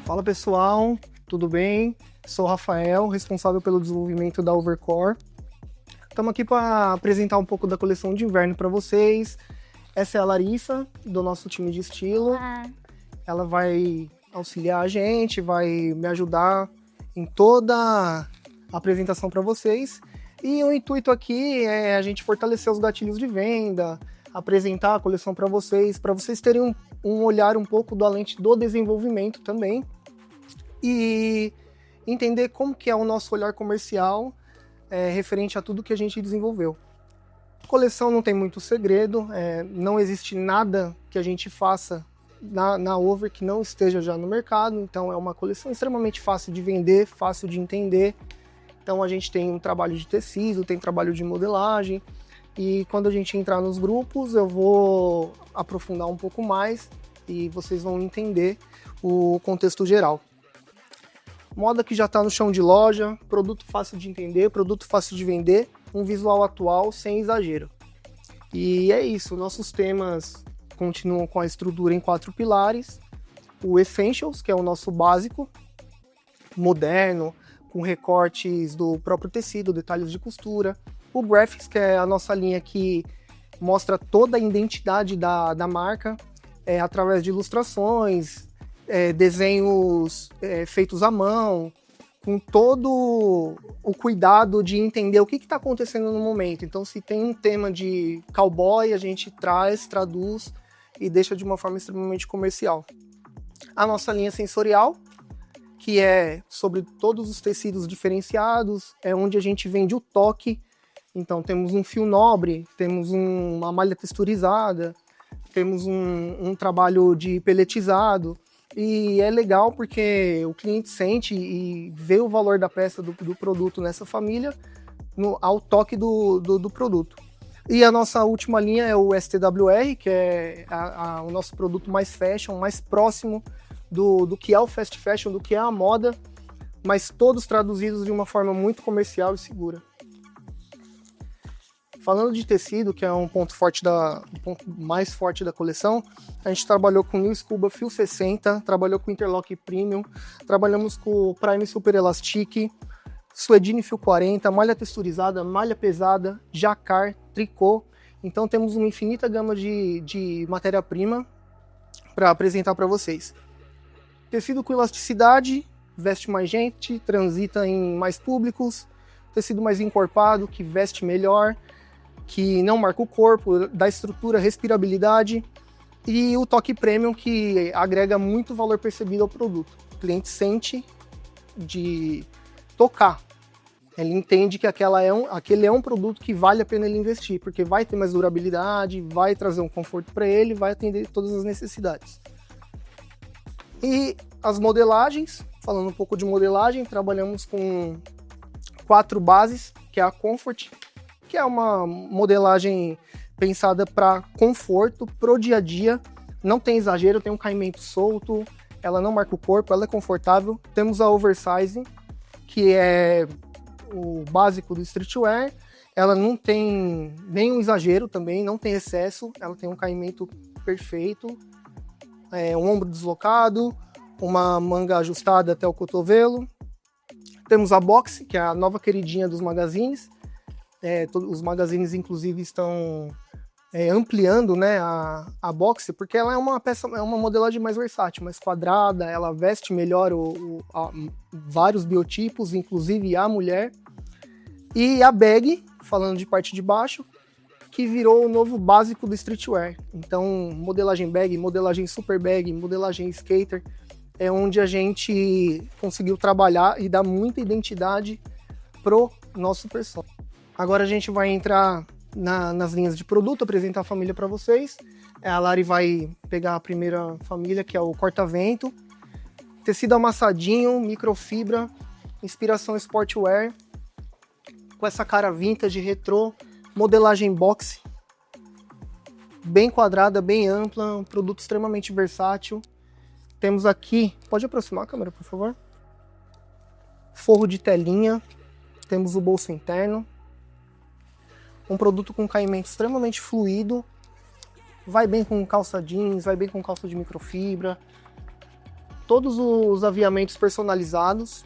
Fala pessoal, tudo bem? Sou o Rafael, responsável pelo desenvolvimento da Overcore. Estamos aqui para apresentar um pouco da coleção de inverno para vocês. Essa é a Larissa, do nosso time de estilo. Olá. Ela vai auxiliar a gente, vai me ajudar em toda a apresentação para vocês. E o intuito aqui é a gente fortalecer os gatilhos de venda, apresentar a coleção para vocês terem um olhar um pouco da lente do desenvolvimento também e entender como que é o nosso olhar comercial referente a tudo que a gente desenvolveu. A coleção não tem muito segredo, não existe nada que a gente faça na Over que não esteja já no mercado, então é uma coleção extremamente fácil de vender, fácil de entender. Então a gente tem um trabalho de tecido, tem trabalho de modelagem, e quando a gente entrar nos grupos eu vou aprofundar um pouco mais e vocês vão entender o contexto geral. Moda que já está no chão de loja, produto fácil de entender, produto fácil de vender, um visual atual sem exagero. E é isso, nossos temas continuam com a estrutura em 4 pilares, o Essentials, que é o nosso básico, moderno, com recortes do próprio tecido, detalhes de costura. O Graphics, que é a nossa linha que mostra toda a identidade da marca, através de ilustrações, desenhos feitos à mão, com todo o cuidado de entender o que está acontecendo no momento. Então, se tem um tema de cowboy, a gente traduz e deixa de uma forma extremamente comercial. A nossa linha sensorial, que é sobre todos os tecidos diferenciados, é onde a gente vende o toque. Então temos um fio nobre, temos uma malha texturizada, temos um trabalho de peletizado, e é legal porque o cliente sente e vê o valor da peça do produto nessa família ao toque do produto. E a nossa última linha é o STWR, que é o nosso produto mais fashion, mais próximo do que é o fast fashion, do que é a moda, mas todos traduzidos de uma forma muito comercial e segura. Falando de tecido, que é um ponto mais forte da coleção, a gente trabalhou com New Scuba Fio 60, trabalhou com Interlock Premium, trabalhamos com Prime Super Elastic, Suedine Fio 40, malha texturizada, malha pesada, jacquard, tricô. Então temos uma infinita gama de matéria-prima para apresentar para vocês. Tecido com elasticidade, veste mais gente, transita em mais públicos. Tecido mais encorpado, que veste melhor, que não marca o corpo, dá estrutura, respirabilidade. E o toque premium, que agrega muito valor percebido ao produto. O cliente sente de tocar. Ele entende que aquele é um produto que vale a pena ele investir, porque vai ter mais durabilidade, vai trazer um conforto para ele, vai atender todas as necessidades. E as modelagens, falando um pouco de modelagem, trabalhamos com 4 bases, que é a Comfort, que é uma modelagem pensada para conforto, pro dia a dia, não tem exagero, tem um caimento solto, ela não marca o corpo, ela é confortável. Temos a Oversize, que é o básico do streetwear, ela não tem nenhum exagero também, não tem excesso, ela tem um caimento perfeito, um ombro deslocado, uma manga ajustada até o cotovelo. Temos a Boxe, que é a nova queridinha dos magazines. Os magazines, inclusive, estão ampliando, né, a Boxe, porque ela é uma peça, é uma modelagem mais versátil, mais quadrada, ela veste melhor vários biotipos, inclusive a mulher. E a Bag, falando de parte de baixo, que virou o novo básico do streetwear. Então, modelagem bag, modelagem super bag, modelagem skater, é onde a gente conseguiu trabalhar e dar muita identidade pro nosso persona. Agora a gente vai entrar nas linhas de produto, apresentar a família para vocês. A Lari vai pegar a primeira família, que é o corta-vento. Tecido amassadinho, microfibra, inspiração sportwear, com essa cara vintage, retrô, modelagem boxe, bem quadrada, bem ampla, um produto extremamente versátil. Temos aqui, pode aproximar a câmera, por favor? Forro de telinha, temos o bolso interno. Um produto com caimento extremamente fluido, vai bem com calça jeans, vai bem com calça de microfibra. Todos os aviamentos personalizados.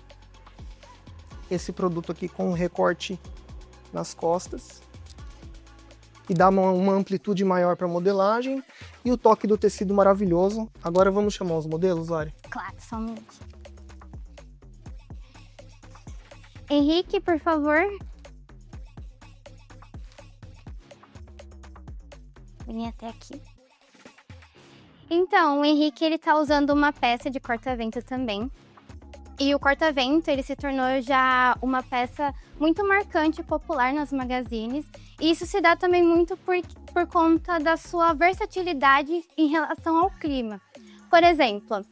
Esse produto aqui com recorte nas costas. E dá uma amplitude maior para modelagem. E o toque do tecido maravilhoso. Agora vamos chamar os modelos, Lari? Claro, só um minuto. Henrique, por favor. Vem até aqui. Então, o Henrique, ele tá usando uma peça de corta-vento também. E o corta-vento, ele se tornou já uma peça muito marcante e popular nas magazines. E isso se dá também muito por conta da sua versatilidade em relação ao clima. Por exemplo,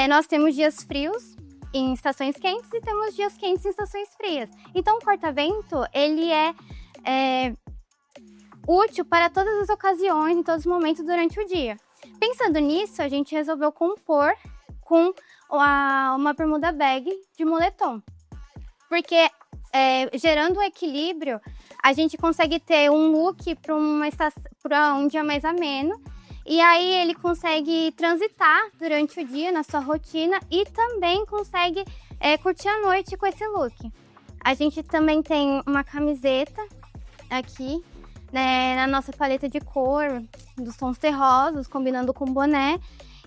nós temos dias frios em estações quentes e temos dias quentes em estações frias. Então, o corta-vento, ele é útil para todas as ocasiões, em todos os momentos durante o dia. Pensando nisso, a gente resolveu compor com uma bermuda bag de moletom. Porque gerando um equilíbrio, a gente consegue ter um look para um dia mais ameno. E aí ele consegue transitar durante o dia na sua rotina e também consegue curtir a noite com esse look. A gente também tem uma camiseta aqui, né, na nossa paleta de cor, dos tons terrosos, combinando com boné.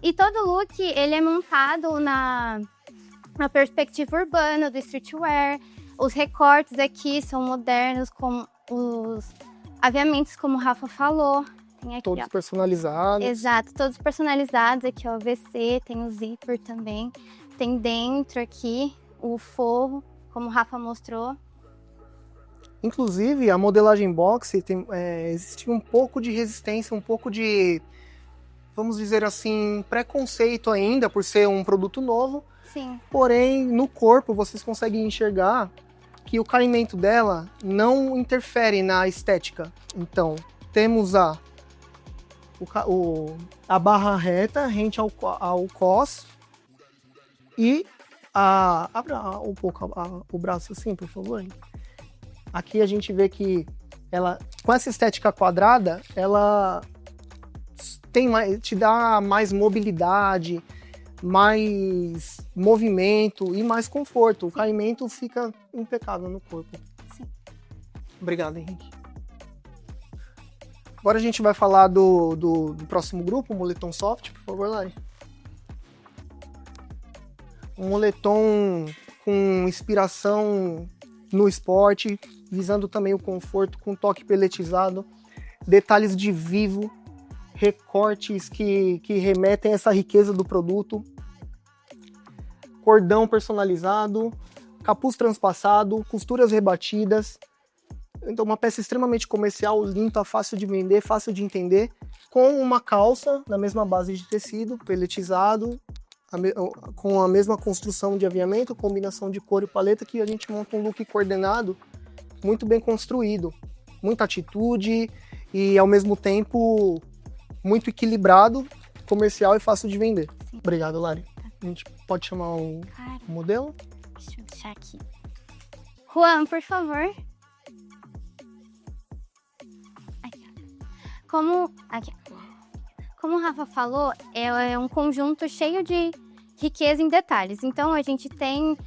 E todo look, ele é montado na perspectiva urbana do streetwear. Os recortes aqui são modernos, com os aviamentos, como o Rafa falou. Tem aqui, Todos ó, personalizados. exato, todos personalizados. Aqui, ó, o VC, tem o zíper também. Tem dentro aqui o forro, como o Rafa mostrou. Inclusive, a modelagem boxe existe um pouco de resistência, um pouco de, vamos dizer assim, preconceito ainda por ser um produto novo. Sim. Porém, no corpo vocês conseguem enxergar que o caimento dela não interfere na estética. Então, temos a barra reta rente ao cos e abra um pouco o braço assim, por favor. Aqui a gente vê que ela, com essa estética quadrada, ela te dá mais mobilidade, mais movimento e mais conforto. O caimento fica impecável no corpo. Sim. Obrigado, Henrique. Agora a gente vai falar do próximo grupo, o moletom soft, por favor, Lari. Um moletom com inspiração no esporte, visando também o conforto, com toque peletizado, detalhes de vivo, recortes que remetem a essa riqueza do produto, cordão personalizado, capuz transpassado, costuras rebatidas. Então, uma peça extremamente comercial, limpa, fácil de vender, fácil de entender, com uma calça na mesma base de tecido, peletizado, com a mesma construção de aviamento, combinação de cor e paleta, que a gente monta um look coordenado, muito bem construído, muita atitude e, ao mesmo tempo, muito equilibrado, comercial e fácil de vender. Sim. Obrigado, Lari. A gente pode chamar o modelo? Deixa eu deixar aqui. Juan, por favor. Como o Rafa falou, é um conjunto cheio de riqueza em detalhes. Então, a gente tem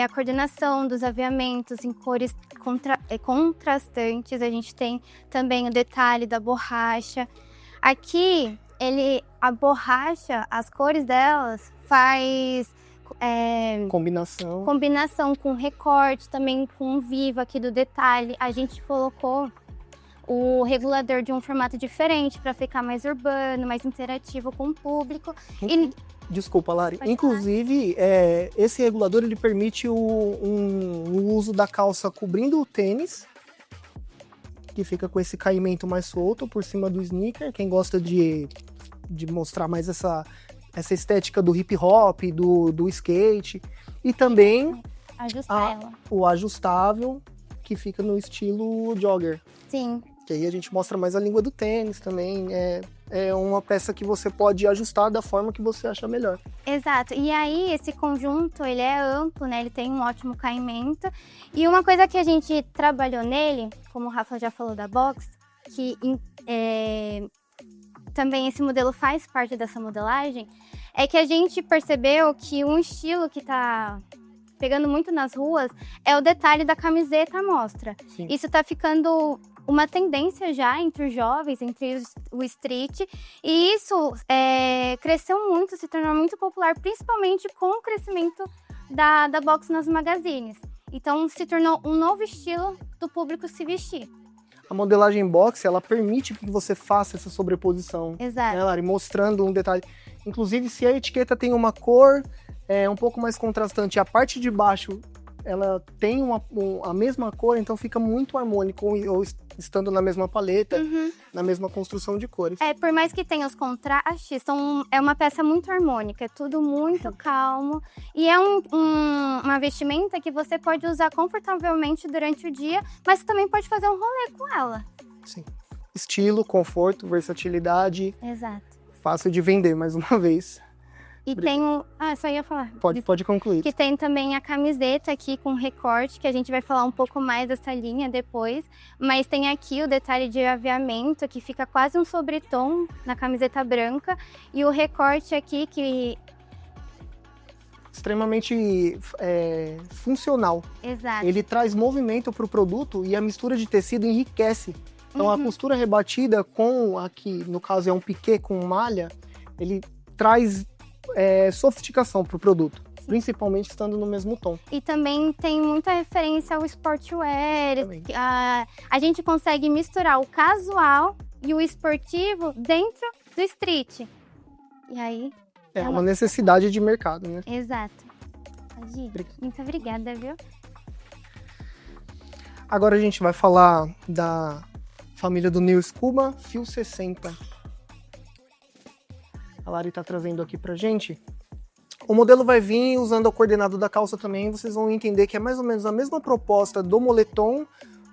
a coordenação dos aviamentos em cores contrastantes. A gente tem também o detalhe da borracha. Aqui, a borracha, as cores delas faz combinação com recorte, também com o vivo aqui do detalhe. A gente colocou o regulador de um formato diferente para ficar mais urbano, mais interativo com o público. Desculpa, Lari. Inclusive, esse regulador ele permite o uso da calça cobrindo o tênis, que fica com esse caimento mais solto por cima do sneaker. Quem gosta de mostrar mais essa estética do hip hop, do skate. E também o ajustável, que fica no estilo jogger. Sim. Que aí a gente mostra mais a língua do tênis também. É uma peça que você pode ajustar da forma que você achar melhor. Exato. E aí, esse conjunto, ele é amplo, né? Ele tem um ótimo caimento. E uma coisa que a gente trabalhou nele, como o Rafa já falou da box, que também esse modelo faz parte dessa modelagem, é que a gente percebeu que um estilo que tá pegando muito nas ruas é o detalhe da camiseta à mostra. Sim. Isso tá ficando uma tendência já entre os jovens, entre o street, e isso cresceu muito, se tornou muito popular, principalmente com o crescimento da box nas magazines. Então, se tornou um novo estilo do público se vestir. A modelagem box, ela permite que você faça essa sobreposição. Exato. Né, Lari? Mostrando um detalhe. Inclusive, se a etiqueta tem uma cor um pouco mais contrastante, a parte de baixo ela tem a mesma cor, então fica muito harmônico, ou estando na mesma paleta, na mesma construção de cores. Por mais que tenha os contrastes, é uma peça muito harmônica, é tudo muito calmo. E é uma vestimenta que você pode usar confortavelmente durante o dia, mas você também pode fazer um rolê com ela. Sim. Estilo, conforto, versatilidade. Exato. Fácil de vender, mais uma vez. E tem só ia falar. Pode concluir. Que tem também a camiseta aqui com recorte, que a gente vai falar um pouco mais dessa linha depois. Mas tem aqui o detalhe de aviamento, que fica quase um sobretom na camiseta branca. E o recorte aqui que... extremamente funcional. Exato. Ele traz movimento para o produto e a mistura de tecido enriquece. Então a costura rebatida com, aqui no caso é um piquê com malha, ele traz sofisticação para o produto, principalmente estando no mesmo tom. E também tem muita referência ao sportwear. A gente consegue misturar o casual e o esportivo dentro do street. E aí... É uma necessidade de mercado, né? Exato. Muito obrigada, viu? Agora a gente vai falar da família do New Scuba Fio 60. A Lari tá trazendo aqui pra gente. O modelo vai vir usando o coordenado da calça também. Vocês vão entender que é mais ou menos a mesma proposta do moletom,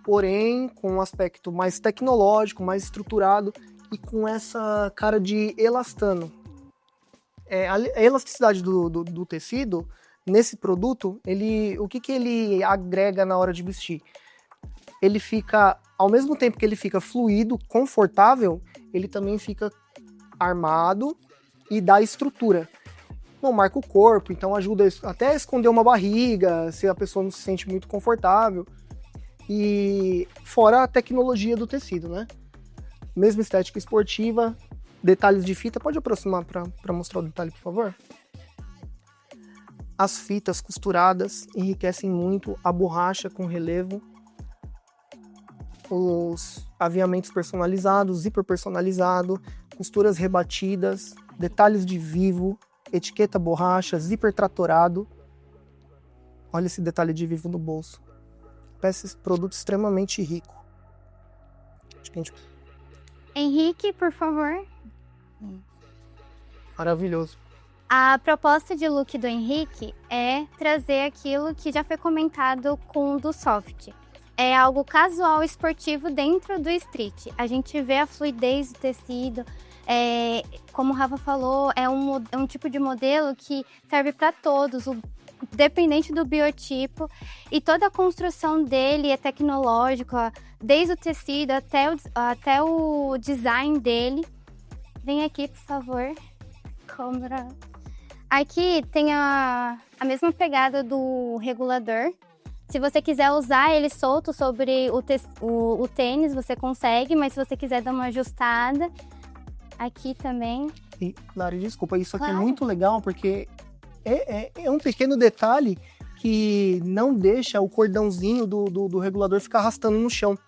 porém com um aspecto mais tecnológico, mais estruturado e com essa cara de elastano. A elasticidade do tecido, nesse produto, o que ele agrega na hora de vestir? Ele fica, ao mesmo tempo que ele fica fluido, confortável, ele também fica armado e dá estrutura. Não marca o corpo, então ajuda até a esconder uma barriga, se a pessoa não se sente muito confortável. E fora a tecnologia do tecido, né? Mesma estética esportiva, detalhes de fita. Pode aproximar para mostrar o detalhe, por favor? As fitas costuradas enriquecem muito a borracha com relevo. Os aviamentos personalizados, zíper personalizado, costuras rebatidas, detalhes de vivo, etiqueta borracha, zíper tratorado. Olha esse detalhe de vivo no bolso. Esse produto extremamente rico. Acho que a gente... Henrique, por favor. Maravilhoso. A proposta de look do Henrique é trazer aquilo que já foi comentado com o do soft. É algo casual esportivo dentro do street. A gente vê a fluidez do tecido. Como o Rafa falou, é um tipo de modelo que serve para todos, dependente do biotipo. E toda a construção dele é tecnológica, desde o tecido até o design dele. Vem aqui, por favor. Câmera. Aqui tem a mesma pegada do regulador. Se você quiser usar ele solto sobre o tênis, você consegue, mas se você quiser dar uma ajustada, aqui também. E, Lari, desculpa, isso aqui Claro. é muito legal porque é um pequeno detalhe que não deixa o cordãozinho do regulador ficar arrastando no chão.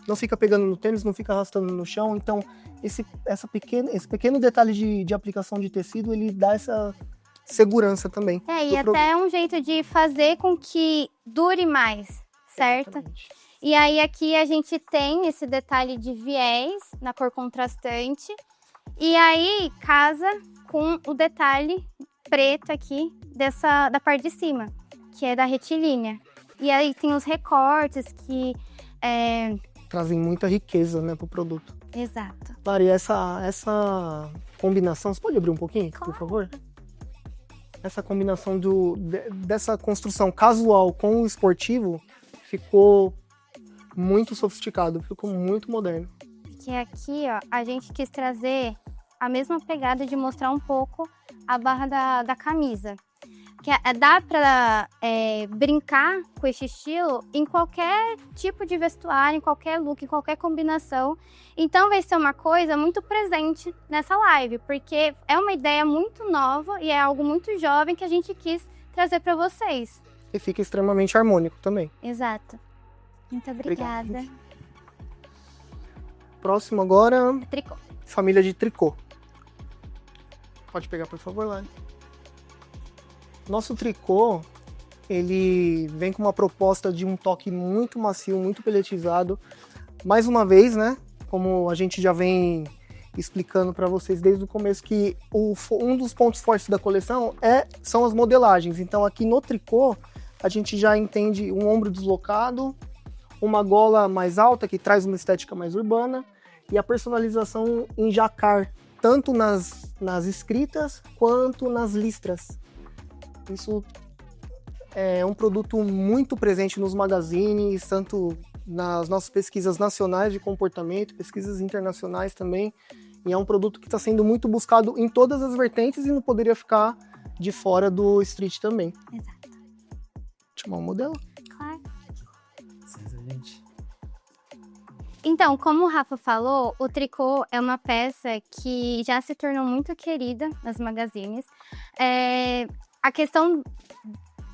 Não fica pegando no tênis, não fica arrastando no chão. Então, esse pequeno detalhe de aplicação de tecido, ele dá essa segurança também. E até é um jeito de fazer com que dure mais, certo? Exatamente. E aí aqui a gente tem esse detalhe de viés na cor contrastante. E aí casa com o detalhe preto aqui da parte de cima, que é da retilínea. E aí tem os recortes que... Trazem muita riqueza, né, pro produto. Exato. Lari, essa combinação, você pode abrir um pouquinho, por favor? Essa combinação dessa construção casual com o esportivo ficou muito sofisticado, ficou muito moderno. Que aqui, ó, a gente quis trazer a mesma pegada de mostrar um pouco a barra da camisa. Que dá para brincar com esse estilo em qualquer tipo de vestuário, em qualquer look, em qualquer combinação. Então vai ser uma coisa muito presente nessa live, porque é uma ideia muito nova e é algo muito jovem que a gente quis trazer para vocês. E fica extremamente harmônico também. Exato. Muito obrigada. Obrigado. Próximo agora, Tricô. família de tricô. Pode pegar, por favor, Lari. Nosso tricô, ele vem com uma proposta de um toque muito macio, muito peletizado. Mais uma vez, né, como a gente já vem explicando para vocês desde o começo, que um dos pontos fortes da coleção são as modelagens. Então aqui no tricô, a gente já entende um ombro deslocado, uma gola mais alta, que traz uma estética mais urbana, e a personalização em jacquard, tanto nas escritas quanto nas listras. Isso é um produto muito presente nos magazines, tanto nas nossas pesquisas nacionais de comportamento, pesquisas internacionais também. E é um produto que está sendo muito buscado em todas as vertentes e não poderia ficar de fora do street também. Exato. Chamar um modelo? Claro. Gente. Então, como o Rafa falou, o tricô é uma peça que já se tornou muito querida nas magazines. A questão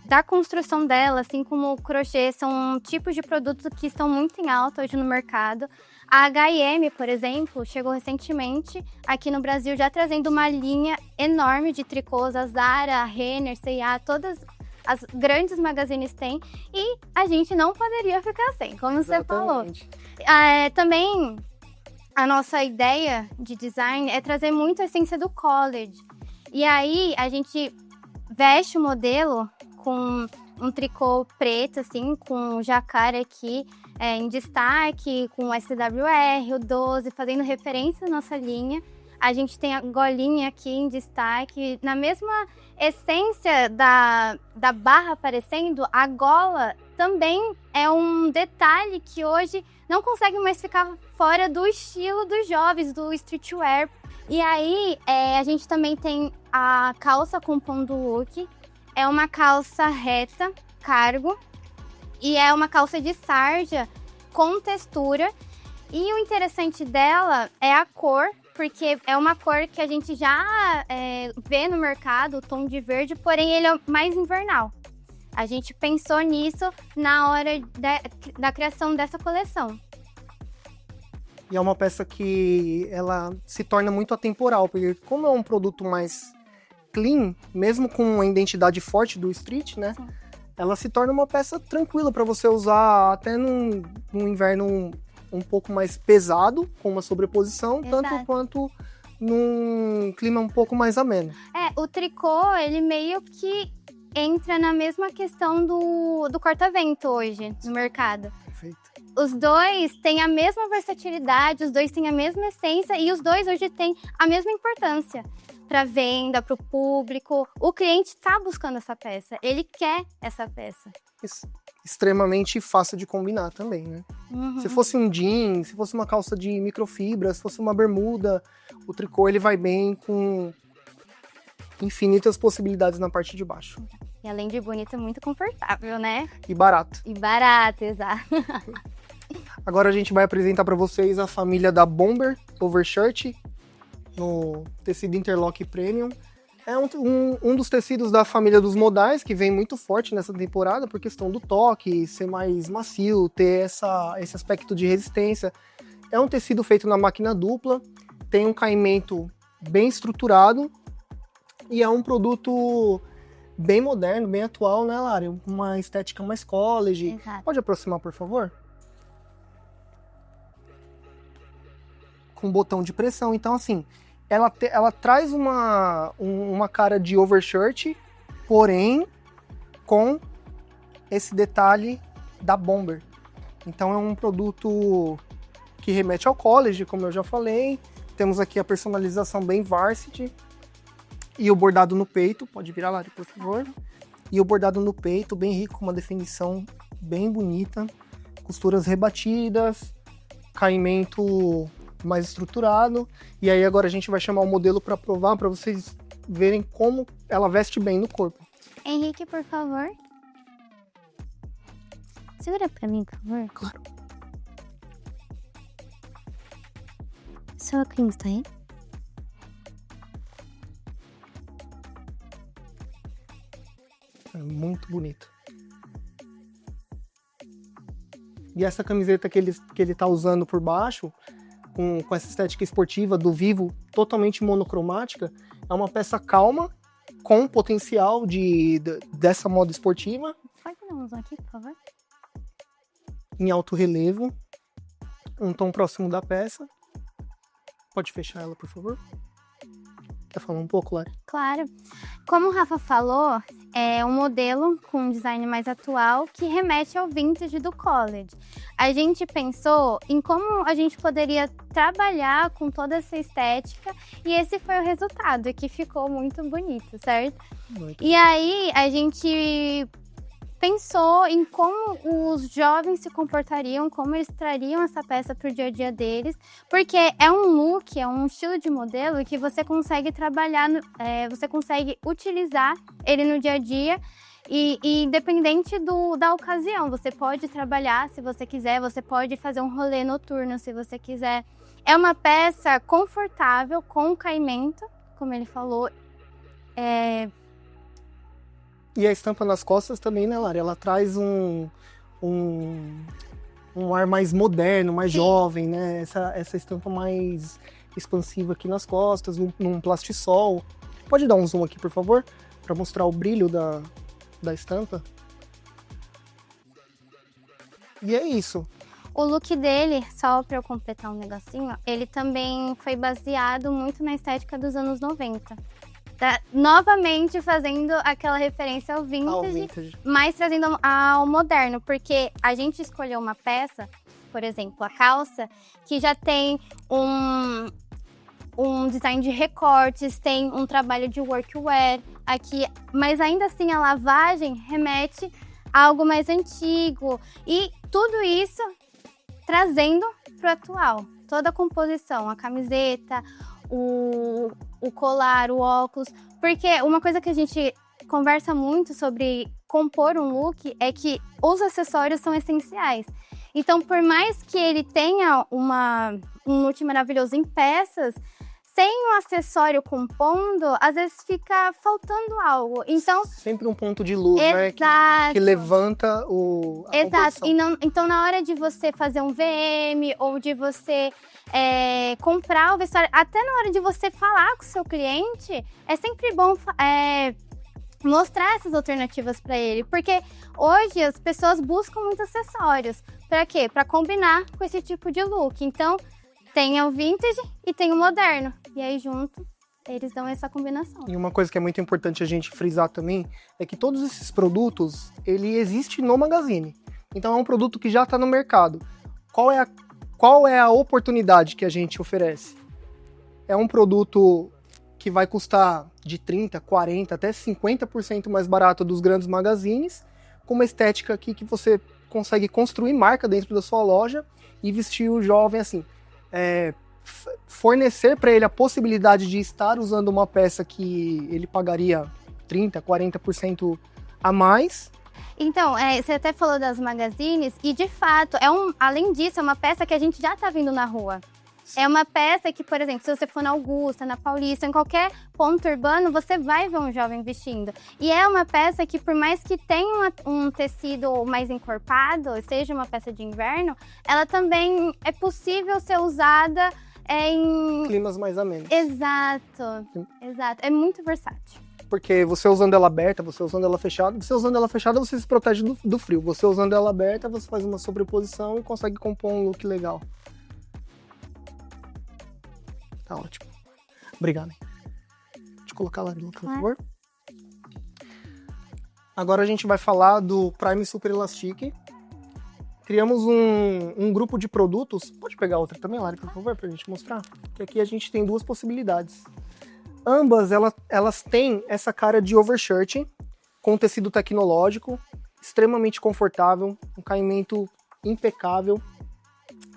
da construção dela, assim como o crochê, são tipos de produtos que estão muito em alta hoje no mercado. A H&M, por exemplo, chegou recentemente aqui no Brasil já trazendo uma linha enorme de tricôs. A Zara, a Renner, C&A, todas as grandes magazines têm, e a gente não poderia ficar sem, como Exatamente. Você falou. Também a nossa ideia de design é trazer muito a essência do college. E aí a gente veste o modelo com um tricô preto, assim, com jacquard aqui em destaque, com o SWR, o 12, fazendo referência à nossa linha. A gente tem a golinha aqui em destaque. Na mesma essência da barra aparecendo, a gola também é um detalhe que hoje não consegue mais ficar fora do estilo dos jovens, do streetwear. E aí, a gente também tem a calça compondo o look. É uma calça reta, cargo, e é uma calça de sarja com textura. E o interessante dela é a cor, porque é uma cor que a gente já vê no mercado, o tom de verde, porém ele é mais invernal. A gente pensou nisso na hora da criação dessa coleção. E é uma peça que ela se torna muito atemporal, porque como é um produto mais clean, mesmo com a identidade forte do street, né? Sim. Ela se torna uma peça tranquila para você usar até num inverno um pouco mais pesado, com uma sobreposição, Exato. Tanto quanto num clima um pouco mais ameno. O tricô, ele meio que entra na mesma questão do corta-vento hoje no mercado. Perfeito. Os dois têm a mesma versatilidade, os dois têm a mesma essência e os dois hoje têm a mesma importância para venda, para o público. O cliente está buscando essa peça, ele quer essa peça. Isso. Extremamente fácil de combinar também, né? Uhum. Se fosse um jeans, se fosse uma calça de microfibra, se fosse uma bermuda, o tricô ele vai bem com infinitas possibilidades na parte de baixo. E além de bonito, é muito confortável, né? E barato. E barato, exato. Agora a gente vai apresentar para vocês a família da Bomber Overshirt no tecido interlock premium. É um dos tecidos da família dos modais, que vem muito forte nessa temporada, por questão do toque, ser mais macio, ter esse aspecto de resistência. É um tecido feito na máquina dupla, tem um caimento bem estruturado e é um produto bem moderno, bem atual, né, Lari? Uma estética mais college. Exato. Pode aproximar, por favor? Com botão de pressão. Então, assim, ela traz uma cara de overshirt, porém com esse detalhe da Bomber. Então é um produto que remete ao college, como eu já falei. Temos aqui a personalização bem varsity e o bordado no peito. Pode virar, Lari, por favor. E o bordado no peito, bem rico, com uma definição bem bonita. Costuras rebatidas, caimento mais estruturado. E aí agora a gente vai chamar o modelo para provar, para vocês verem como ela veste bem no corpo. Henrique, por favor. Segura pra mim, por favor. Claro. Seu óculos tá aí? É muito bonito. E essa camiseta que ele tá usando por baixo, com essa estética esportiva do Vivo totalmente monocromática, é uma peça calma, com potencial dessa moda esportiva. Pode dar um zoom aqui, por favor? Em alto relevo, um tom próximo da peça. Pode fechar ela, por favor? Quer falar um pouco, Lari? Claro. Como o Rafa falou, é um modelo com um design mais atual que remete ao vintage do college. A gente pensou em como a gente poderia trabalhar com toda essa estética e esse foi o resultado, que ficou muito bonito, certo? Muito. E aí a gente pensou em como os jovens se comportariam, como eles trariam essa peça para o dia a dia deles, porque é um look, é um estilo de modelo que você consegue trabalhar, você consegue utilizar ele no dia a dia e independente da ocasião, você pode trabalhar se você quiser, você pode fazer um rolê noturno se você quiser. É uma peça confortável, com caimento, como ele falou, E a estampa nas costas também, né, Lari? Ela traz um ar mais moderno, mais jovem, né? Essa estampa mais expansiva aqui nas costas, num plastisol. Pode dar um zoom aqui, por favor? Para mostrar o brilho da estampa. E é isso. O look dele, só para eu completar um negocinho, ele também foi baseado muito na estética dos anos 90. Novamente fazendo aquela referência ao vintage, mas trazendo ao moderno, porque a gente escolheu uma peça, por exemplo, a calça, que já tem um design de recortes, tem um trabalho de workwear aqui, mas ainda assim a lavagem remete a algo mais antigo, e tudo isso trazendo para o atual. Toda a composição, a camiseta, o colar, o óculos, porque uma coisa que a gente conversa muito sobre compor um look é que os acessórios são essenciais. Então, por mais que ele tenha um look maravilhoso em peças, sem um acessório compondo, às vezes fica faltando algo. Então, sempre um ponto de luz, exato, né? Que levanta a exato. composição. Então, na hora de você fazer um VM ou de você comprar o vestuário, até na hora de você falar com o seu cliente, é sempre bom mostrar essas alternativas para ele, porque hoje as pessoas buscam muitos acessórios. Para quê? Para combinar com esse tipo de look. Então, tem o vintage e tem o moderno. E aí, junto, eles dão essa combinação. E uma coisa que é muito importante a gente frisar também é que todos esses produtos, ele existe no Magazine. Então, é um produto que já está no mercado. Qual é a oportunidade que a gente oferece? É um produto que vai custar de 30%, 40%, até 50% mais barato dos grandes magazines, com uma estética aqui que você consegue construir marca dentro da sua loja e vestir o jovem assim. Fornecer para ele a possibilidade de estar usando uma peça que ele pagaria 30%, 40% a mais. Então, você até falou das magazines e, de fato, além disso, é uma peça que a gente já está vendo na rua. Sim. É uma peça que, por exemplo, se você for na Augusta, na Paulista, em qualquer ponto urbano, você vai ver um jovem vestindo. E é uma peça que, por mais que tenha um tecido mais encorpado, seja uma peça de inverno, ela também é possível ser usada em climas mais amenos. Exato, exato. É muito versátil. Porque você usando ela aberta, você usando ela fechada, você se protege do frio. Você usando ela aberta, você faz uma sobreposição e consegue compor um look legal. Tá ótimo. Obrigado. Deixa eu colocar lá no look, por favor. Agora a gente vai falar do Prime Super Elastic. Criamos um grupo de produtos. Pode pegar outra também, Lari, por favor, pra gente mostrar? Que aqui a gente tem duas possibilidades. Ambas, elas têm essa cara de overshirt, com tecido tecnológico, extremamente confortável, um caimento impecável.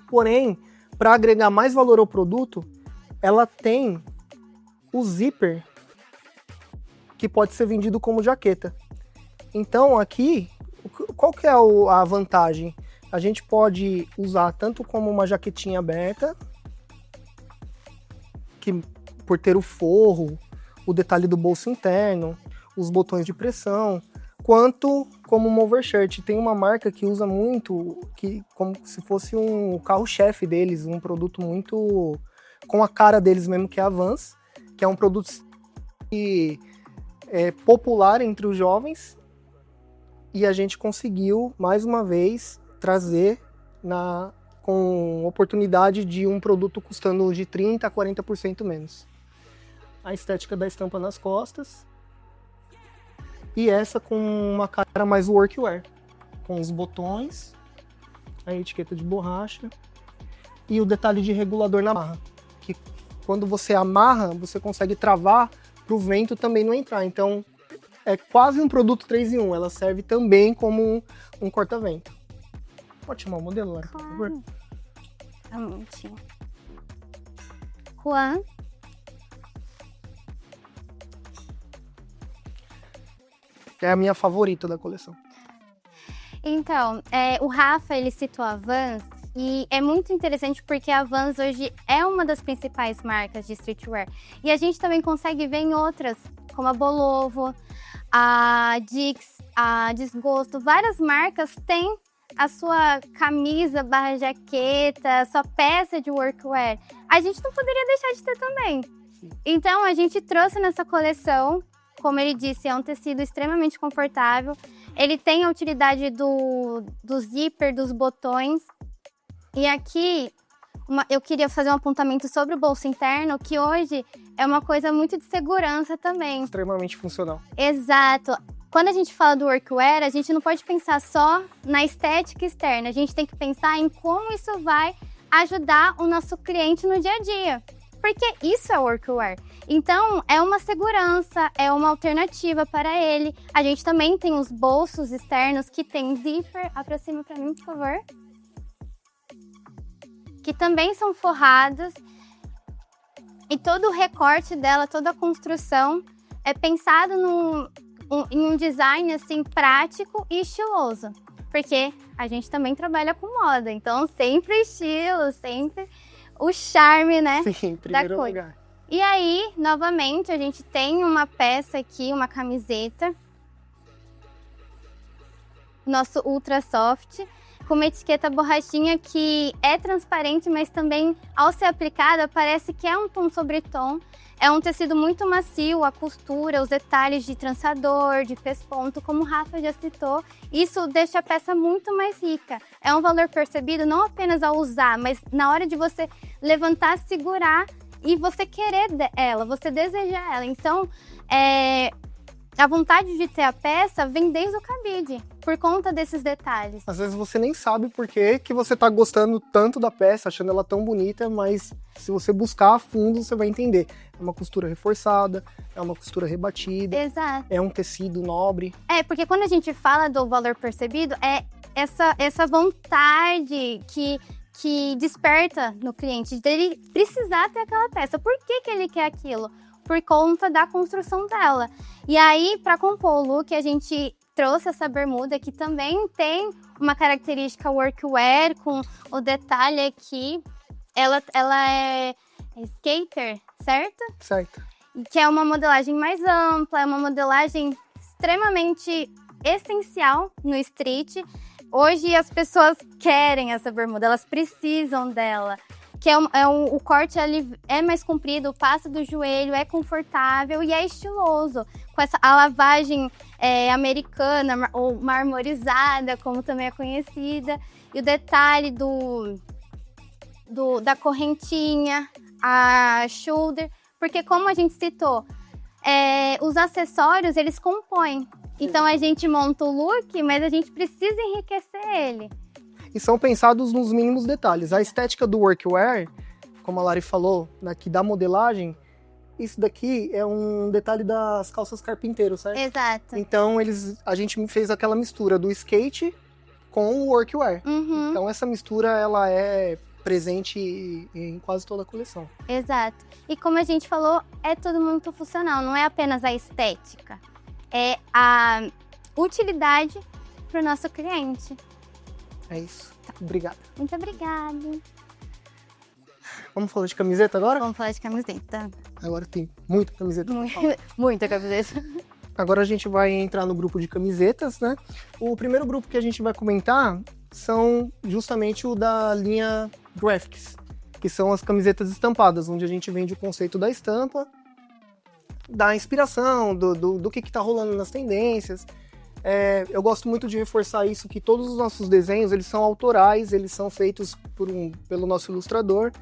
Porém, para agregar mais valor ao produto, ela tem o zíper que pode ser vendido como jaqueta. Então aqui, qual que é a vantagem? A gente pode usar tanto como uma jaquetinha aberta, que por ter o forro, o detalhe do bolso interno, os botões de pressão, quanto como uma overshirt. Tem uma marca que usa muito, que como se fosse um carro-chefe deles, um produto muito com a cara deles mesmo, que é a Vans, que é um produto que é popular entre os jovens, e a gente conseguiu, mais uma vez, trazer com oportunidade de um produto custando de 30% a 40% menos. A estética da estampa nas costas, e essa com uma cara mais workwear, com os botões, a etiqueta de borracha e o detalhe de regulador na amarra, que quando você amarra, você consegue travar para o vento também não entrar. Então é quase um produto 3 em 1, ela serve também como um corta-vento. Pode chamar o modelo, Lara, por favor? Um minutinho. Juan. É a minha favorita da coleção. Então, o Rafa, ele citou a Vans, e é muito interessante porque a Vans hoje é uma das principais marcas de streetwear. E a gente também consegue ver em outras, como a Bolovo, a Dix, a Desgosto. Várias marcas têm a sua camisa barra jaqueta, a sua peça de workwear. A gente não poderia deixar de ter também. Então, a gente trouxe nessa coleção, como ele disse, é um tecido extremamente confortável. Ele tem a utilidade do zíper, dos botões. E aqui, eu queria fazer um apontamento sobre o bolso interno, que hoje é uma coisa muito de segurança também. Extremamente funcional. Exato. Quando a gente fala do workwear, a gente não pode pensar só na estética externa. A gente tem que pensar em como isso vai ajudar o nosso cliente no dia a dia. Porque isso é workwear. Então, é uma segurança, é uma alternativa para ele. A gente também tem os bolsos externos que tem zíper. Aproxima para mim, por favor. Que também são forrados. E todo o recorte dela, toda a construção é pensado em um design assim prático e estiloso. Porque a gente também trabalha com moda. Então, sempre estilo, sempre o charme, né? Sim, em primeiro lugar. E aí, novamente, a gente tem uma peça aqui, uma camiseta. Nosso Ultra Soft, com uma etiqueta borrachinha que é transparente, mas também, ao ser aplicada, parece que é um tom sobre tom. É um tecido muito macio, a costura, os detalhes de trançador, de pesponto, como o Rafa já citou. Isso deixa a peça muito mais rica. É um valor percebido não apenas ao usar, mas na hora de você levantar, segurar e você querer ela, você desejar ela. Então, a vontade de ter a peça vem desde o cabide, por conta desses detalhes. Às vezes você nem sabe por que você tá gostando tanto da peça, achando ela tão bonita, mas se você buscar a fundo, você vai entender. É uma costura reforçada, é uma costura rebatida. Exato. É um tecido nobre. Porque quando a gente fala do valor percebido, é essa vontade que desperta no cliente, dele precisar ter aquela peça. Por que ele quer aquilo? Por conta da construção dela. E aí, para compor o look, a gente trouxe essa bermuda que também tem uma característica workwear, com o detalhe aqui. Ela é skater, certo? Certo. Que é uma modelagem mais ampla, é uma modelagem extremamente essencial no street. Hoje as pessoas querem essa bermuda, elas precisam dela. Que o corte ali é mais comprido, passa do joelho, é confortável e é estiloso. Com a lavagem americana ou marmorizada, como também é conhecida. E o detalhe da correntinha, a shoulder. Porque como a gente citou, os acessórios, eles compõem. Então a gente monta o look, mas a gente precisa enriquecer ele. E são pensados nos mínimos detalhes. A estética do workwear, como a Lari falou, daqui da modelagem, isso daqui é um detalhe das calças carpinteiro, certo? Exato. Então a gente fez aquela mistura do skate com o workwear. Uhum. Então essa mistura ela é presente em quase toda a coleção. Exato. E como a gente falou, é tudo muito funcional, não é apenas a estética, é a utilidade para o nosso cliente. É isso. Obrigado. Muito obrigada. Vamos falar de camiseta agora? Vamos falar de camiseta. Agora tem muita camiseta. Muita camiseta. Agora a gente vai entrar no grupo de camisetas, né? O primeiro grupo que a gente vai comentar são justamente o da linha Graphics, que são as camisetas estampadas, onde a gente vende o conceito da estampa, da inspiração, do que tá rolando nas tendências. Eu gosto muito de reforçar isso, que todos os nossos desenhos, eles são autorais, eles são feitos pelo nosso ilustrador,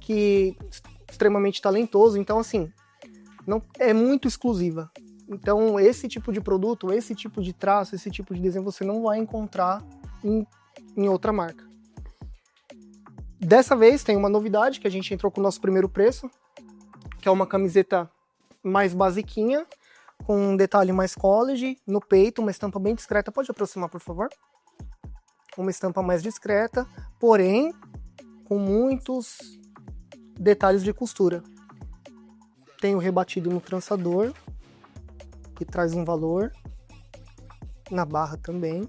que é extremamente talentoso, então assim, não, é muito exclusiva. Então esse tipo de produto, esse tipo de traço, esse tipo de desenho você não vai encontrar em outra marca. Dessa vez tem uma novidade, que a gente entrou com o nosso primeiro preço, que é uma camiseta mais basiquinha, com um detalhe mais college, no peito, uma estampa bem discreta. Pode aproximar, por favor? Uma estampa mais discreta, porém com muitos detalhes de costura. Tem o rebatido no trançador, que traz um valor, na barra também.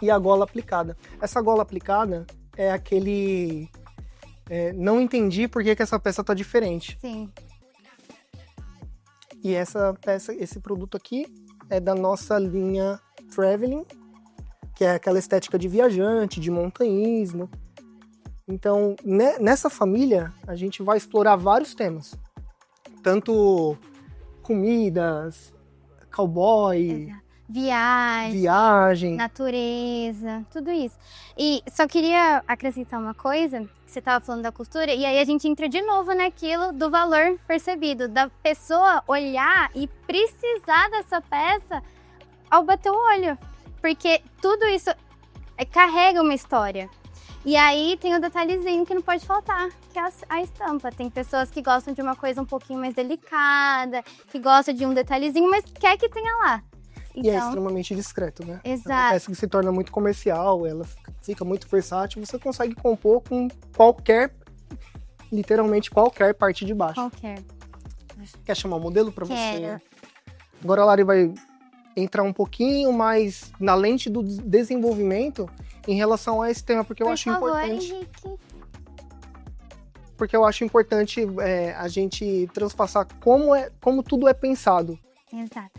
E a gola aplicada. Essa gola aplicada é aquele... não entendi por que essa peça tá diferente. Sim. E essa peça, esse produto aqui é da nossa linha Traveling, que é aquela estética de viajante, de montanhismo. Então, nessa família, a gente vai explorar vários temas. Tanto comidas, cowboy... Exato. Viagem, natureza, tudo isso. E só queria acrescentar uma coisa, você estava falando da costura, e aí a gente entra de novo naquilo do valor percebido, da pessoa olhar e precisar dessa peça ao bater o olho. Porque tudo isso carrega uma história. E aí tem o detalhezinho que não pode faltar, que é a estampa. Tem pessoas que gostam de uma coisa um pouquinho mais delicada, que gostam de um detalhezinho, mas quer que tenha lá. Então, e é extremamente discreto, né? Exato. É uma peça que se torna muito comercial, ela fica muito versátil, você consegue compor com literalmente qualquer parte de baixo. Qualquer. Quer chamar o modelo para você? Quero. Agora a Lari vai entrar um pouquinho mais na lente do desenvolvimento em relação a esse tema, porque eu acho importante. Henrique. Porque eu acho importante a gente transpassar como tudo é pensado. Exato.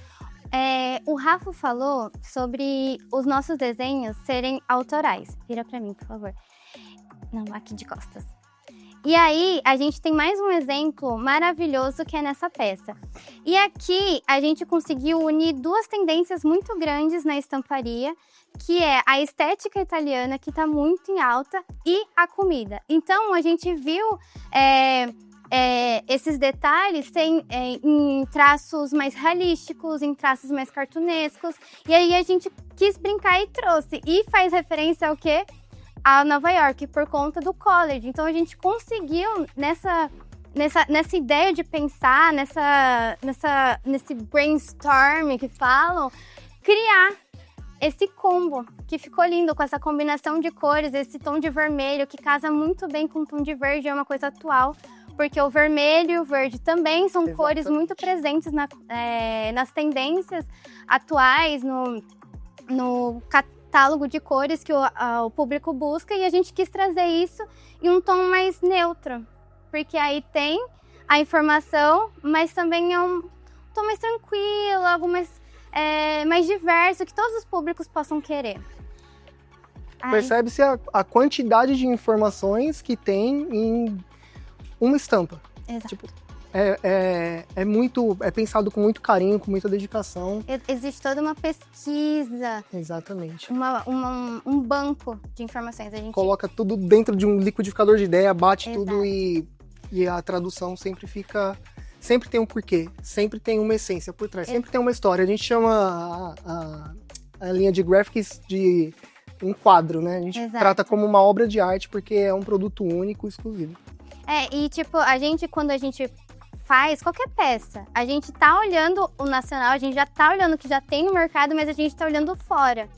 O Rafa falou sobre os nossos desenhos serem autorais. Vira pra mim, por favor. Não, aqui de costas. E aí, a gente tem mais um exemplo maravilhoso que é nessa peça. E aqui, a gente conseguiu unir duas tendências muito grandes na estamparia, que é a estética italiana, que está muito em alta, e a comida. Então, a gente viu esses detalhes em traços mais realísticos, em traços mais cartunescos. E aí, a gente quis brincar e trouxe. E faz referência ao quê? A Nova York, por conta do college. Então, a gente conseguiu, nessa ideia de pensar, nesse brainstorm que falam, criar esse combo, que ficou lindo, com essa combinação de cores, esse tom de vermelho, que casa muito bem com o tom de verde, é uma coisa atual, porque o vermelho e o verde também são Exatamente. Cores muito presentes nas tendências atuais, no catálogo de cores que o público busca, e a gente quis trazer isso em um tom mais neutro, porque aí tem a informação, mas também é um tom mais tranquilo, algo mais diverso, que todos os públicos possam querer. Percebe-se a quantidade de informações que tem em uma estampa. Exato. Tipo, é pensado com muito carinho, com muita dedicação. Existe toda uma pesquisa. Exatamente. Um banco de informações. A gente coloca tudo dentro de um liquidificador de ideia, bate Exato. tudo e a tradução sempre tem um porquê, sempre tem uma essência por trás, sempre tem uma história. A gente chama a linha de graphics de um quadro, né? A gente Exato. trata como uma obra de arte porque é um produto único, exclusivo. E tipo, quando a gente faz qualquer peça, a gente tá olhando o nacional, a gente já tá olhando o que já tem no mercado, mas a gente tá olhando fora.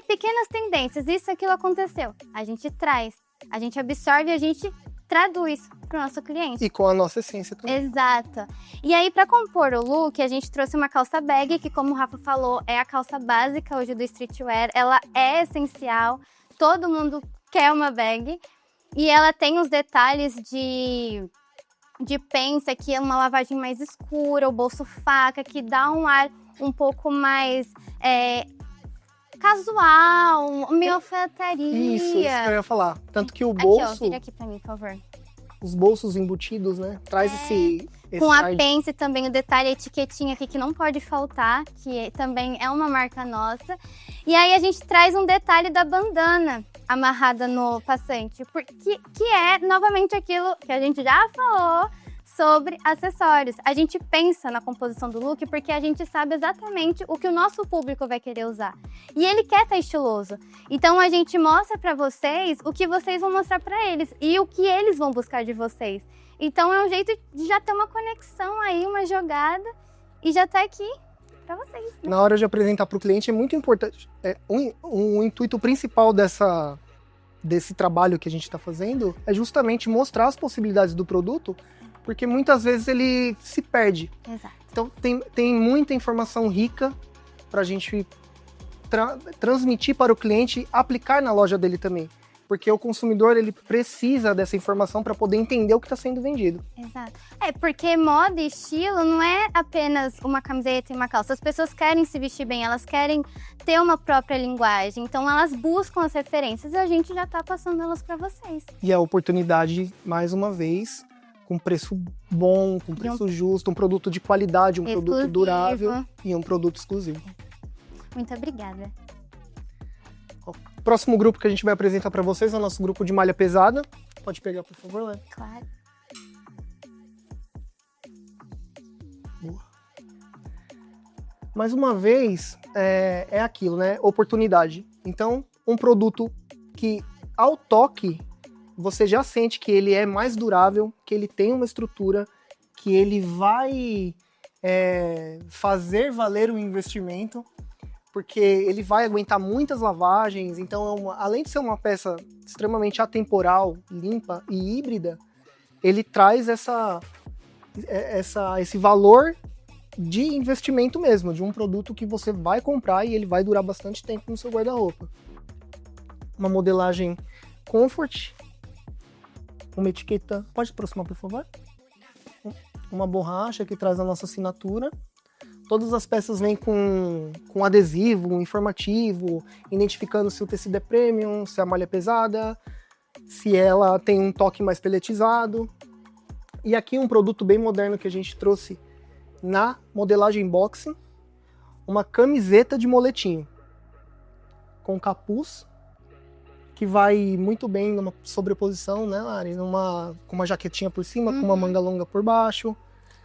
pequenas tendências, isso, aquilo aconteceu. A gente traz, a gente absorve, a gente traduz para o nosso cliente. E com a nossa essência também. Exato. E aí, para compor o look, a gente trouxe uma calça bag, que, como o Rafa falou, é a calça básica hoje do streetwear. Ela é essencial, todo mundo quer uma bag. E ela tem os detalhes de pence, aqui é uma lavagem mais escura, o bolso faca, que dá um ar um pouco mais casual, meio alfaiataria. Isso que eu ia falar. Tanto que o Aqui, bolso, vira aqui pra mim, por favor. os bolsos embutidos, né? Traz esse Com a ar de- pence também, o detalhe, a etiquetinha aqui que não pode faltar, também é uma marca nossa. E aí a gente traz um detalhe da bandana amarrada no passante, porque que é novamente aquilo que a gente já falou sobre acessórios. A gente pensa na composição do look porque a gente sabe exatamente o que o nosso público vai querer usar. E ele quer estar estiloso. Então a gente mostra para vocês o que vocês vão mostrar para eles e o que eles vão buscar de vocês. Então é um jeito de já ter uma conexão aí, uma jogada e já tá aqui para vocês. Né? Na hora de apresentar para o cliente é muito importante. O intuito principal desse trabalho que a gente está fazendo é justamente mostrar as possibilidades do produto, porque muitas vezes ele se perde. Exato. Então tem muita informação rica para a gente transmitir para o cliente, aplicar na loja dele também. Porque o consumidor ele precisa dessa informação para poder entender o que está sendo vendido. Exato. Porque moda e estilo não é apenas uma camiseta e uma calça. As pessoas querem se vestir bem, elas querem ter uma própria linguagem. Então elas buscam as referências e a gente já está passando elas para vocês. E a oportunidade, mais uma vez, com preço bom, com preço justo, um produto de qualidade, um produto durável e um produto exclusivo. Muito obrigada. O próximo grupo que a gente vai apresentar para vocês é o nosso grupo de malha pesada. Pode pegar, por favor, Léo. Claro. Boa. Mais uma vez, é aquilo, né? Oportunidade. Então, um produto que, ao toque, você já sente que ele é mais durável, que ele tem uma estrutura, que ele vai fazer valer o investimento, porque ele vai aguentar muitas lavagens. Então, além de ser uma peça extremamente atemporal, limpa e híbrida, ele traz esse valor de investimento mesmo, de um produto que você vai comprar e ele vai durar bastante tempo no seu guarda-roupa. Uma modelagem comfort, uma etiqueta, pode aproximar, por favor? Uma borracha que traz a nossa assinatura. Todas as peças vêm com adesivo, um informativo, identificando se o tecido é premium, se a malha é pesada, se ela tem um toque mais peletizado. E aqui um produto bem moderno que a gente trouxe na modelagem boxing, uma camiseta de moletinho, com capuz, que vai muito bem numa sobreposição, né, Lari? Com uma jaquetinha por cima, com uma manga longa por baixo.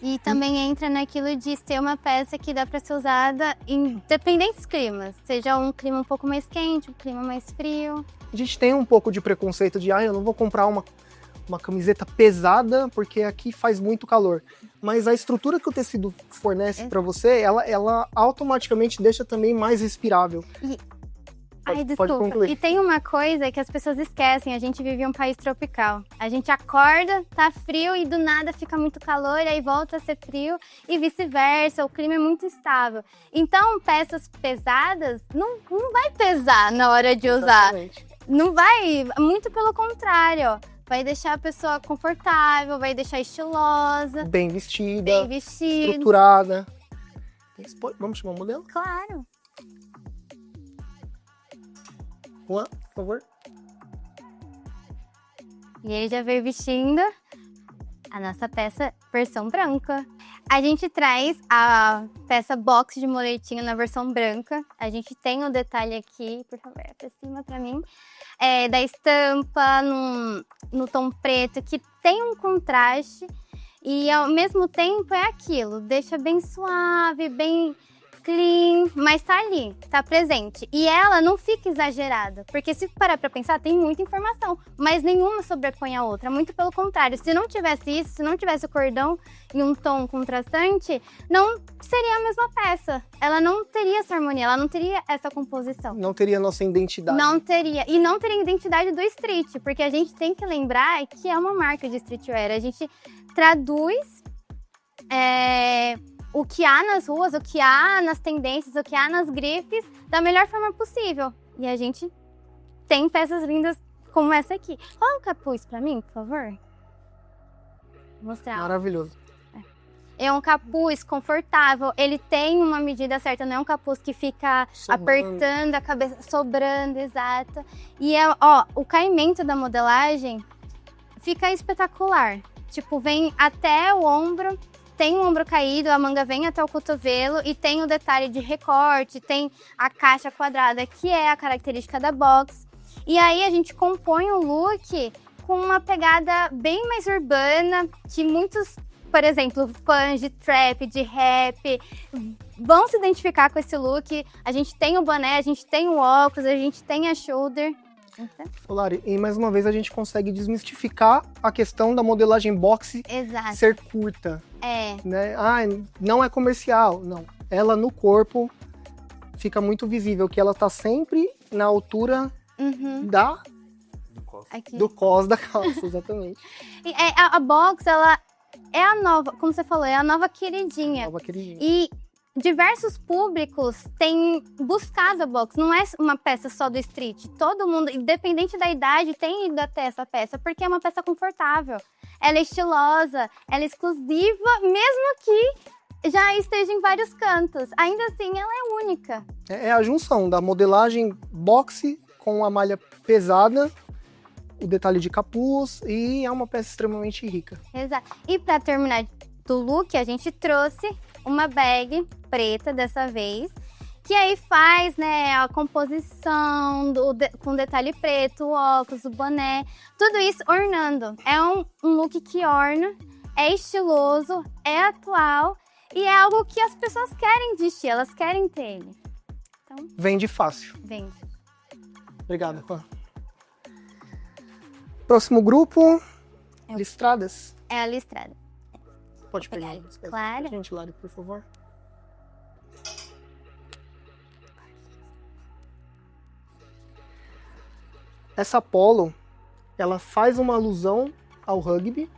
E também entra naquilo de ser uma peça que dá para ser usada em diferentes climas. Seja um clima um pouco mais quente, um clima mais frio. A gente tem um pouco de preconceito de, eu não vou comprar uma camiseta pesada porque aqui faz muito calor. Mas a estrutura que o tecido fornece para você, ela automaticamente deixa também mais respirável. Pode concluir. E tem uma coisa que as pessoas esquecem, a gente vive em um país tropical. A gente acorda, tá frio e do nada fica muito calor, e aí volta a ser frio e vice-versa, o clima é muito estável. Então, peças pesadas não vai pesar na hora de usar. Exatamente. Não vai, muito pelo contrário, ó. Vai deixar a pessoa confortável, vai deixar estilosa, Bem vestida, vestida. estruturada. Vamos chamar o modelo? Claro. Juan, por favor. E ele já veio vestindo a nossa peça versão branca. A gente traz a peça box de moletinho na versão branca. A gente tem o detalhe aqui, por favor, pra cima pra mim, da estampa no tom preto, que tem um contraste e ao mesmo tempo é aquilo, deixa bem suave, bem clean, mas tá ali, tá presente. E ela não fica exagerada, porque se parar pra pensar, tem muita informação, mas nenhuma sobrepõe a outra, muito pelo contrário. Se não tivesse isso, se não tivesse o cordão em um tom contrastante, não seria a mesma peça. Ela não teria essa harmonia, ela não teria essa composição. Não teria nossa identidade. Não teria. E não teria a identidade do street, porque a gente tem que lembrar que é uma marca de streetwear. A gente traduz o que há nas ruas, o que há nas tendências, o que há nas grifes, da melhor forma possível. E a gente tem peças lindas como essa aqui. Olha o capuz pra mim, por favor. Vou mostrar. Maravilhoso. É um capuz confortável, ele tem uma medida certa, não é um capuz que fica Sobrando. apertando a cabeça, sobrando, exato. E o caimento da modelagem fica espetacular. Tipo, vem até o ombro, tem o ombro caído, a manga vem até o cotovelo e tem o detalhe de recorte, tem a caixa quadrada, que é a característica da box. E aí a gente compõe o look com uma pegada bem mais urbana, que muitos, por exemplo, fãs de trap, de rap, vão se identificar com esse look. A gente tem o boné, a gente tem o óculos, a gente tem a shoulder. Lari, e mais uma vez a gente consegue desmistificar a questão da modelagem boxe Exato. ser curta. É. Né? Não é comercial. Não. Ela no corpo fica muito visível que ela tá sempre na altura Aqui. do cos da calça, exatamente. E a box, ela é a nova, como você falou, é a nova queridinha. Nova queridinha. E diversos públicos têm buscado a box. Não é uma peça só do street. Todo mundo, independente da idade, tem ido até essa peça, porque é uma peça confortável. Ela é estilosa, ela é exclusiva, mesmo que já esteja em vários cantos. Ainda assim, ela é única. É a junção da modelagem boxe com a malha pesada, o detalhe de capuz, e é uma peça extremamente rica. Exato. E para terminar do look, a gente trouxe uma bag preta dessa vez, que aí faz, né, a composição com detalhe preto, o óculos, o boné, tudo isso ornando. É um look que orna, é estiloso, é atual e é algo que as pessoas querem vestir, elas querem ter ele. Então, Vende fácil. vende. Obrigado, Juan. Próximo grupo, listradas. É a listrada. Pode Vou pegar. pegar ali. Claro. Gente, Lari, por favor. Essa polo, ela faz uma alusão ao rugby,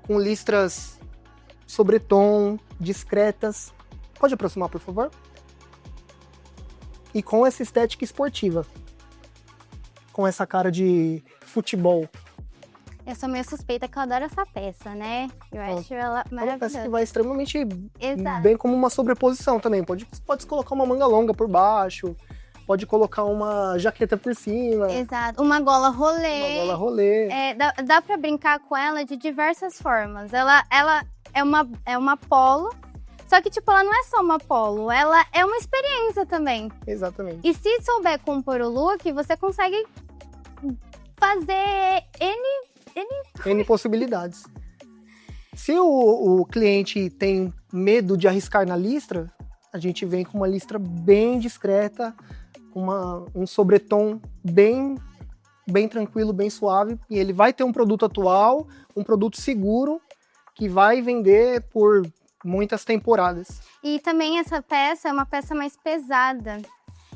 com listras sobretom, discretas. Pode aproximar, por favor? E com essa estética esportiva. Com essa cara de futebol. Eu sou meio suspeita que eu adoro essa peça, né? Eu acho ela É uma peça que maravilhosa. vai extremamente Exato. bem como uma sobreposição também. Pode colocar uma manga longa por baixo, pode colocar uma jaqueta por cima, Exato. Uma gola rolê. uma gola rolê. Dá pra brincar com ela de diversas formas. Ela é uma polo, só que, tipo, ela não é só uma polo, ela é uma experiência também. Exatamente. E se souber compor o look, você consegue fazer N possibilidades. Se o cliente tem medo de arriscar na listra, a gente vem com uma listra bem discreta, um sobretom bem tranquilo, bem suave, e ele vai ter um produto atual, um produto seguro, que vai vender por muitas temporadas. E também essa peça é uma peça mais pesada.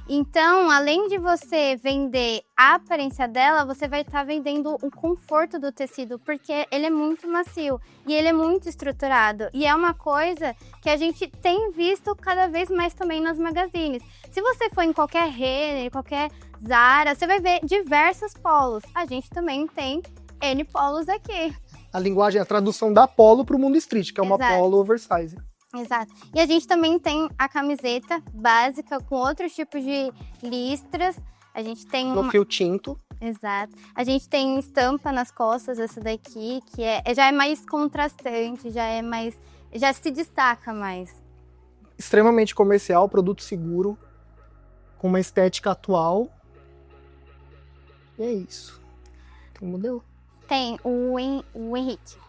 Então, além de você vender a aparência dela, você vai estar vendendo o conforto do tecido, porque ele é muito macio e ele é muito estruturado. E é uma coisa que a gente tem visto cada vez mais também nas magazines. Se você for em qualquer Renner, qualquer Zara, você vai ver diversos polos. A gente também tem N polos aqui. A linguagem, a tradução da polo para o mundo street, que é uma Exato. polo oversize. Exato. E a gente também tem a camiseta básica com outros tipos de listras. A gente tem No fio tinto. Exato. A gente tem estampa nas costas, essa daqui, que já é mais contrastante, já se destaca mais. Extremamente comercial, produto seguro, com uma estética atual. E é isso. Tem modelo? Tem o Henrique.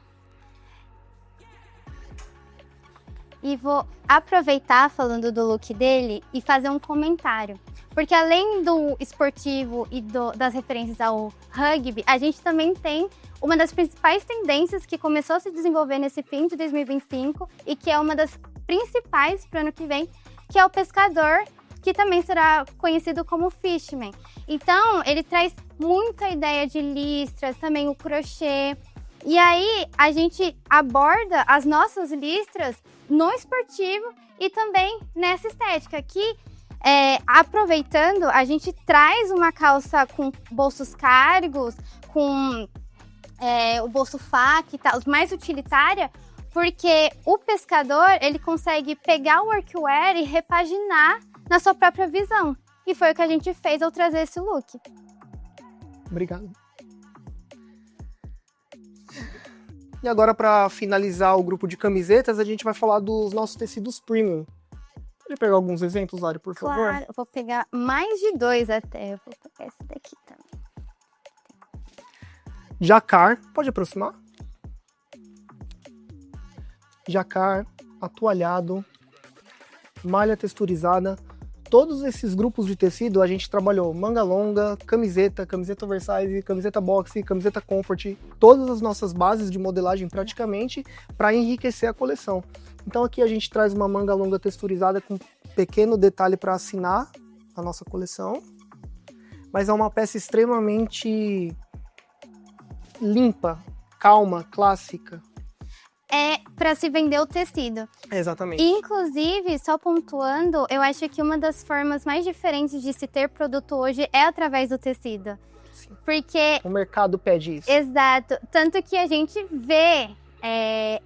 e vou aproveitar falando do look dele e fazer um comentário. Porque além do esportivo e das referências ao rugby, a gente também tem uma das principais tendências que começou a se desenvolver nesse fim de 2025 e que é uma das principais para o ano que vem, que é o pescador, que também será conhecido como fishman. Então, ele traz muita ideia de listras, também o crochê. E aí, a gente aborda as nossas listras no esportivo e também nessa estética, que aproveitando, a gente traz uma calça com bolsos cargos, com o bolso fac e tal, mais utilitária, porque o pescador, ele consegue pegar o workwear e repaginar na sua própria visão. E foi o que a gente fez ao trazer esse look. Obrigado. E agora, para finalizar o grupo de camisetas, a gente vai falar dos nossos tecidos premium. Pode pegar alguns exemplos, Lari, por favor? Claro, eu vou pegar mais de 2 até. Eu vou pegar esse daqui também. Jacquard, pode aproximar? Jacquard, atualhado, malha texturizada. Todos esses grupos de tecido a gente trabalhou manga longa, camiseta oversize, camiseta boxe, camiseta comfort, todas as nossas bases de modelagem praticamente para enriquecer a coleção. Então aqui a gente traz uma manga longa texturizada com pequeno detalhe para assinar a nossa coleção, mas é uma peça extremamente limpa, calma, clássica. É para se vender o tecido. Exatamente. Inclusive, só pontuando, eu acho que uma das formas mais diferentes de se ter produto hoje é através do tecido. Sim. Porque... o mercado pede isso. Exato. Tanto que a gente vê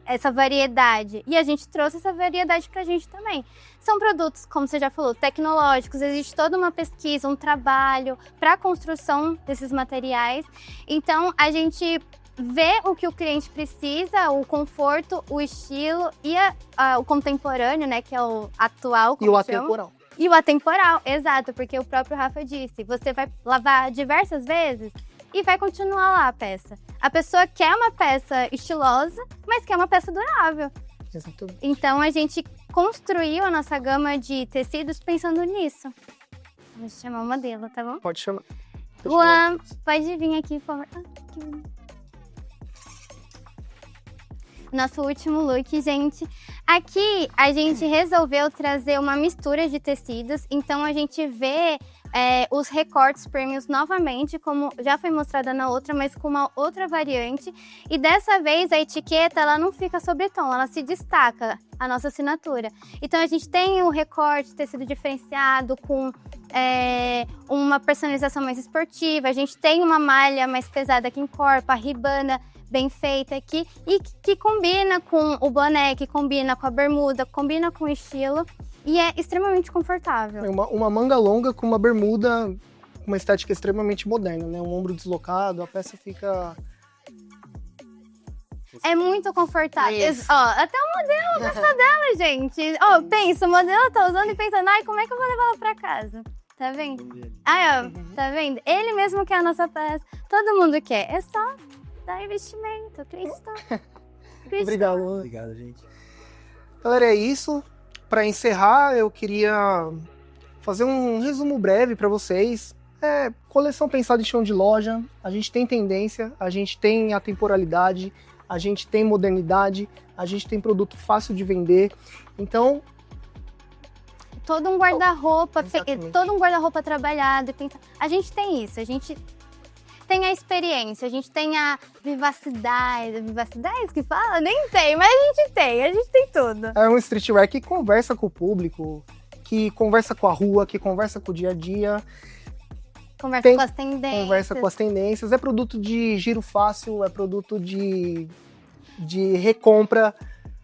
essa variedade. E a gente trouxe essa variedade pra gente também. São produtos, como você já falou, tecnológicos. Existe toda uma pesquisa, um trabalho para a construção desses materiais. Então, a gente vê o que o cliente precisa, o conforto, o estilo e o contemporâneo, né, que é o atual. E o atemporal. E o atemporal, exato, porque o próprio Rafa disse, você vai lavar diversas vezes e vai continuar lá a peça. A pessoa quer uma peça estilosa, mas quer uma peça durável. Exatamente. Então a gente construiu a nossa gama de tecidos pensando nisso. Vou chamar o modelo, tá bom? Pode chamar. Luan, pode vir aqui, por favor. Que bonito. Nosso último look, gente. Aqui a gente resolveu trazer uma mistura de tecidos, então a gente vê os recortes premiums novamente, como já foi mostrada na outra, mas com uma outra variante. E dessa vez a etiqueta ela não fica sobre tom, ela se destaca, a nossa assinatura. Então a gente tem o recorte tecido diferenciado com uma personalização mais esportiva, a gente tem uma malha mais pesada que encorpa, a ribana bem feita aqui e que combina com o boné, que combina com a bermuda, combina com o estilo e é extremamente confortável. É uma manga longa com uma bermuda, uma estética extremamente moderna, né? Um ombro deslocado, a peça fica... É muito confortável. Isso. Ó, até o modelo gostou dela, gente. Ó, pensa, o modelo tá usando e pensando, ai, como é que eu vou levar ela pra casa? Tá vendo? Ai, ó, tá vendo? Ele mesmo quer a nossa peça, todo mundo quer. É só dar investimento, Cristo. Obrigado. Obrigado, gente. Galera, é isso. Para encerrar, eu queria fazer um resumo breve para vocês. Coleção pensada em chão de loja. A gente tem tendência, a gente tem atemporalidade, a gente tem modernidade, a gente tem produto fácil de vender. Então, todo um guarda-roupa, Exatamente. todo um guarda-roupa trabalhado. A gente tem isso, a gente tem a experiência, a gente tem a vivacidade que fala? Nem sei, mas a gente tem tudo. é um streetwear que conversa com o público, que conversa com a rua, que conversa com o dia a dia, Conversa com as tendências. conversa com as tendências. É produto de giro fácil, é produto de recompra.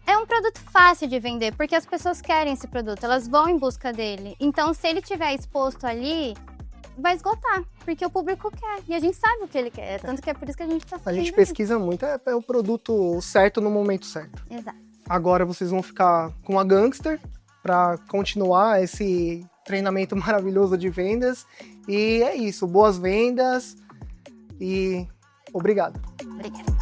É um produto fácil de vender, porque as pessoas querem esse produto, elas vão em busca dele. Então, se ele estiver exposto ali, vai esgotar, porque o público quer. E a gente sabe o que ele quer, tanto que é por isso que a gente tá A fazendo gente pesquisa muito, é o produto certo no momento certo. isso. Exato. Agora vocês vão ficar com a Gangster para continuar esse treinamento maravilhoso de vendas. E é isso, boas vendas e obrigado. Obrigada.